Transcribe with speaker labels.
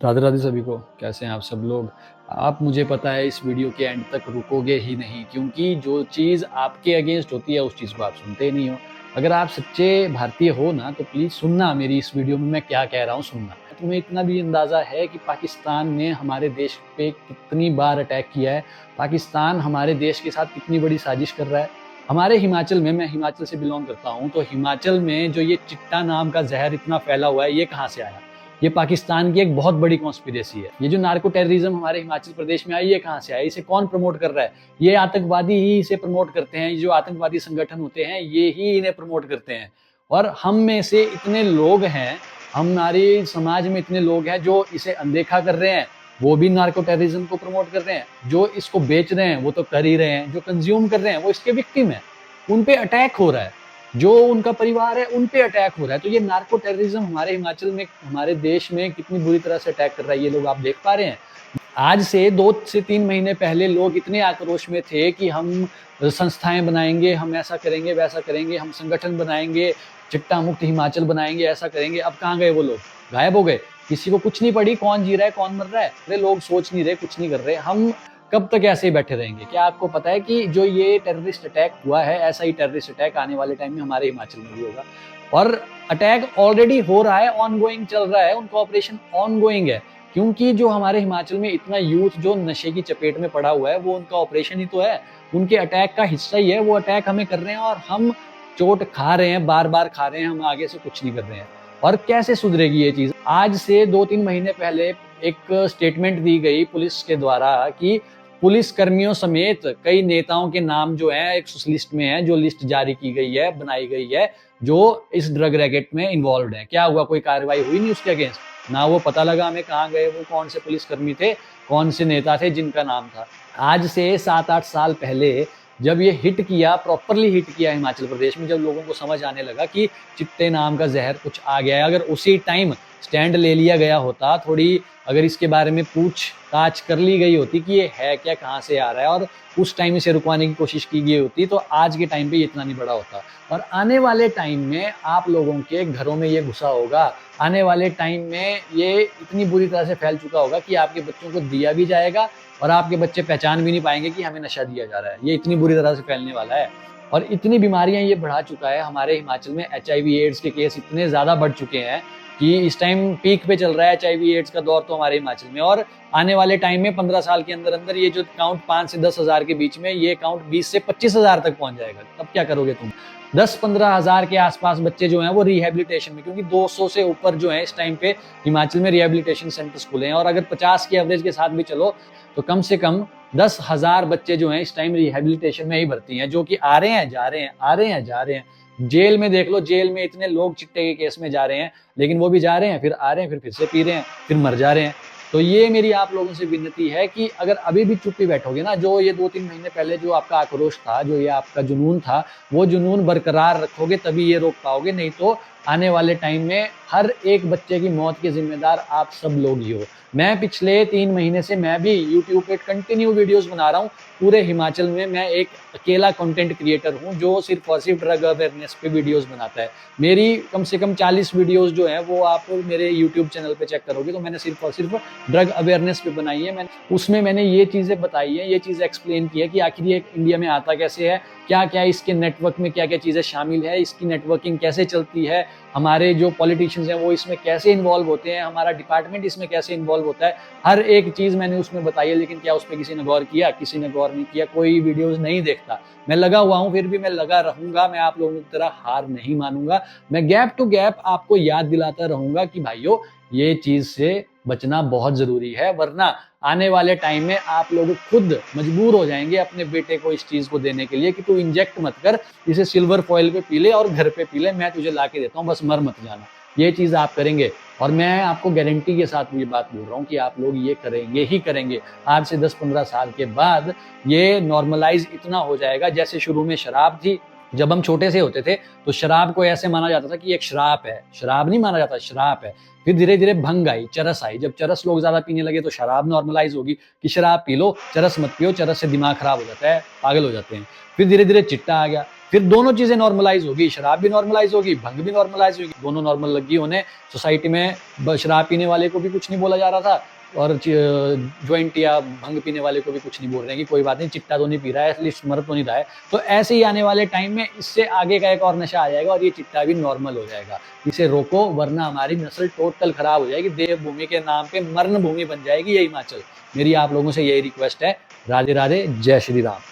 Speaker 1: राधे राधे सभी को। कैसे हैं आप सब लोग। आप मुझे पता है इस वीडियो के एंड तक रुकोगे ही नहीं, क्योंकि जो चीज़ आपके अगेंस्ट होती है उस चीज़ को आप सुनते ही नहीं हो। अगर आप सच्चे भारतीय हो ना तो प्लीज़ सुनना मेरी इस वीडियो में मैं क्या कह रहा हूँ, सुनना। तुम्हें इतना भी अंदाज़ा है कि पाकिस्तान ने हमारे देश पे कितनी बार अटैक किया है, पाकिस्तान हमारे देश के साथ कितनी बड़ी साजिश कर रहा है। हमारे हिमाचल में, मैं हिमाचल से बिलोंग करता हूँ, तो हिमाचल में जो ये चिट्टा नाम का जहर इतना फैला हुआ है, ये कहाँ से आया? ये पाकिस्तान की एक बहुत बड़ी कॉन्स्पिरेसी है। ये जो नार्को टेररिज्म हमारे हिमाचल प्रदेश में आई, ये कहाँ से आई? इसे कौन प्रमोट कर रहा है? ये आतंकवादी ही इसे प्रमोट करते हैं। जो आतंकवादी संगठन होते हैं ये ही इन्हें प्रमोट करते हैं। और हम में से इतने लोग हैं, हमारे समाज में इतने लोग हैं जो इसे अनदेखा कर रहे हैं, वो भी नार्को टेररिज्म को प्रमोट कर रहे हैं। जो इसको बेच रहे हैं वो तो कर ही रहे हैं, जो कंज्यूम कर रहे हैं वो इसके विक्टिम है, उन पे अटैक हो रहा है, जो उनका परिवार है उन पे अटैक हो रहा है। तो ये नार्को टेररिज्म हमारे हिमाचल में, हमारे देश में कितनी बुरी तरह से अटैक कर रहा है, ये लोग आप देख पा रहे हैं। आज से 2 से 3 महीने पहले लोग इतने आक्रोश में थे कि हम संस्थाएं बनाएंगे, हम ऐसा करेंगे, वैसा करेंगे, हम संगठन बनाएंगे, चिट्टा मुक्त हिमाचल बनाएंगे, ऐसा करेंगे। अब कहाँ गए वो लोग? गायब हो गए। किसी को कुछ नहीं पड़ी, कौन जी रहा है, कौन मर रहा है, अरे लोग सोच नहीं रहे, कुछ नहीं कर रहे। हम कब तक ऐसे ही बैठे रहेंगे? क्या आपको पता है कि जो ये टेररिस्ट अटैक हुआ है, ऐसा ही टेररिस्ट अटैक आने वाले टाइम में हमारे हिमाचल में भी होगा? और अटैक ऑलरेडी हो रहा है, ऑनगोइंग चल रहा है, उनका ऑपरेशन ऑनगोइंग है। क्योंकि जो हमारे हिमाचल में इतना यूथ जो नशे की चपेट में पड़ा हुआ है, वो उनका ऑपरेशन ही तो है, उनके अटैक का हिस्सा ही है। वो अटैक हमें कर रहे हैं और हम चोट खा रहे हैं, बार बार खा रहे हैं, हम आगे से कुछ नहीं कर रहे हैं। और कैसे सुधरेगी ये चीज? आज से 2-3 महीने पहले एक स्टेटमेंट दी गई पुलिस के द्वारा कि पुलिस कर्मियों समेत कई नेताओं के नाम जो है एक लिस्ट में है, जो लिस्ट जारी की गई है, बनाई गई है, जो इस ड्रग रैकेट में इन्वॉल्व है। क्या हुआ? कोई कार्रवाई हुई नहीं उसके अगेंस्ट, ना वो पता लगा हमें कहाँ गए, वो कौन से पुलिसकर्मी थे, कौन से नेता थे जिनका नाम था। आज से 7-8 साल पहले जब ये हिट किया, प्रॉपरली हिट किया हिमाचल प्रदेश में, जब लोगों को समझ आने लगा कि चिट्टे नाम का जहर कुछ आ गया है, अगर उसी टाइम स्टैंड ले लिया गया होता, थोड़ी अगर इसके बारे में पूछताछ कर ली गई होती कि ये है क्या, कहाँ से आ रहा है, और उस टाइम इसे रुकवाने की कोशिश की गई होती, तो आज के टाइम पे ये इतना नहीं बड़ा होता। और आने वाले टाइम में आप लोगों के घरों में ये घुसा होगा, आने वाले टाइम में ये इतनी बुरी तरह से फैल चुका होगा कि आपके बच्चों को दिया भी जाएगा और आपके बच्चे पहचान भी नहीं पाएंगे कि हमें नशा दिया जा रहा है। ये इतनी बुरी तरह से फैलने वाला है। और इतनी बीमारियां ये बढ़ा चुका है। हमारे हिमाचल में HIV एड्स के केस इतने ज्यादा बढ़ चुके हैं कि इस टाइम पीक पे चल रहा है HIV एड्स का दौर तो हमारे हिमाचल में। और आने वाले टाइम में 15 साल के अंदर अंदर ये जो काउंट 5 से 10 हजार के बीच में, ये काउंट 20 से 25 हजार तक पहुंच जाएगा। तब क्या करोगे तुम? 10-15 हजार के आसपास बच्चे जो हैं वो रिहेबिलिटेशन में, क्योंकि 200 से ऊपर जो है इस टाइम पे हिमाचल में रिहेबिलिटेशन सेंटर्स खुले हैं। और अगर 50 की एवरेज के साथ भी चलो तो कम से कम 10,000 बच्चे जो हैं इस टाइम रिहेबिलिटेशन में ही भर्ती हैं, जो कि आ रहे हैं, जा रहे हैं, आ रहे हैं, जा रहे हैं। जेल में देख लो, जेल में इतने लोग चिट्टे के केस में जा रहे हैं, लेकिन वो भी जा रहे हैं, फिर आ रहे हैं, फिर से पी रहे हैं, फिर मर जा रहे हैं। तो ये मेरी आप लोगों से विनती है कि अगर अभी भी चुप ही बैठोगे ना, जो ये 2-3 महीने पहले जो आपका आक्रोश था, जो ये आपका जुनून था, वो जुनून बरकरार रखोगे तभी ये रोक पाओगे। नहीं तो आने वाले टाइम में हर एक बच्चे की मौत के जिम्मेदार आप सब लोग ही हो। मैं पिछले 3 महीने से मैं भी यूट्यूब पे कंटिन्यू वीडियोस बना रहा हूँ। पूरे हिमाचल में मैं एक अकेला कंटेंट क्रिएटर हूँ जो सिर्फ और सिर्फ ड्रग अवेयरनेस पे वीडियोस बनाता है। मेरी कम से कम 40 वीडियोस जो है वो आप मेरे यूट्यूब चैनल पे चेक करोगे तो मैंने सिर्फ और सिर्फ ड्रग अवेयरनेस पे बनाई है। उसमें मैंने ये चीज़ें बताई है, ये चीज़ें एक्सप्लेन की है कि आखिर ये इंडिया में आता कैसे है, क्या क्या इसके नेटवर्क में क्या क्या चीज़ें शामिल है, इसकी नेटवर्किंग कैसे चलती है, हमारे जो पॉलिटिशियंस हैं वो इसमें कैसे इन्वॉल्व होते हैं, हमारा डिपार्टमेंट इसमें कैसे इन्वॉल्व होता है। हर एक चीज़ मैंने उसमें बताई है। लेकिन क्या उस पर किसी ने गौर किया? किसी ने गौर नहीं किया। कोई वीडियोस नहीं देखता। मैं लगा हुआ हूँ, फिर भी मैं लगा रहूंगा। मैं आप लोगों की तरह हार नहीं मानूंगा। मैं गैप टू गैप आपको याद दिलाता रहूंगा कि भाइयों ये चीज़ से बचना बहुत जरूरी है, वरना आने वाले टाइम में आप लोग खुद मजबूर हो जाएंगे अपने बेटे को इस चीज को देने के लिए कि तू इंजेक्ट मत कर, इसे सिल्वर फॉइल पे पी ले और घर पे पी ले, मैं तुझे ला के देता हूँ, बस मर मत जाना। ये चीज आप करेंगे और मैं आपको गारंटी के साथ ये बात बोल रहा हूँ कि आप लोग ये करेंगे ही करेंगे। आज से 10-15 साल के बाद ये नॉर्मलाइज इतना हो जाएगा। जैसे शुरू में शराब थी, जब हम छोटे से होते थे तो शराब को ऐसे माना जाता था कि एक श्राप है। शराब नहीं माना जाता, श्राप है। फिर धीरे धीरे भंग आई, चरस आई। जब चरस लोग ज्यादा पीने लगे तो शराब नॉर्मलाइज होगी कि शराब पी लो, चरस मत पियो, चरस से दिमाग खराब हो जाता है, पागल हो जाते हैं। फिर धीरे धीरे चिट्टा आ गया, फिर दोनों चीजें नॉर्मलाइज होगी, शराब भी नॉर्मलाइज होगी, भंग भी नॉर्मलाइज होगी, दोनों नॉर्मल लगी होने। सोसाइटी में शराब पीने वाले को भी कुछ नहीं बोला जा रहा था और ज्वाइंट या भंग पीने वाले को भी कुछ नहीं बोल रहे हैं कि कोई बात नहीं, चिट्टा तो नहीं पी रहा है, एटलीस्ट मर तो नहीं रहा है। तो ऐसे ही आने वाले टाइम में इससे आगे का एक और नशा आ जाएगा और ये चिट्टा भी नॉर्मल हो जाएगा। इसे रोको, वरना हमारी नस्ल टोटल खराब हो जाएगी। देवभूमि के नाम पे मरण भूमि बन जाएगी ये हिमाचल। मेरी आप लोगों से यही रिक्वेस्ट है। राधे राधे, जय श्री राम।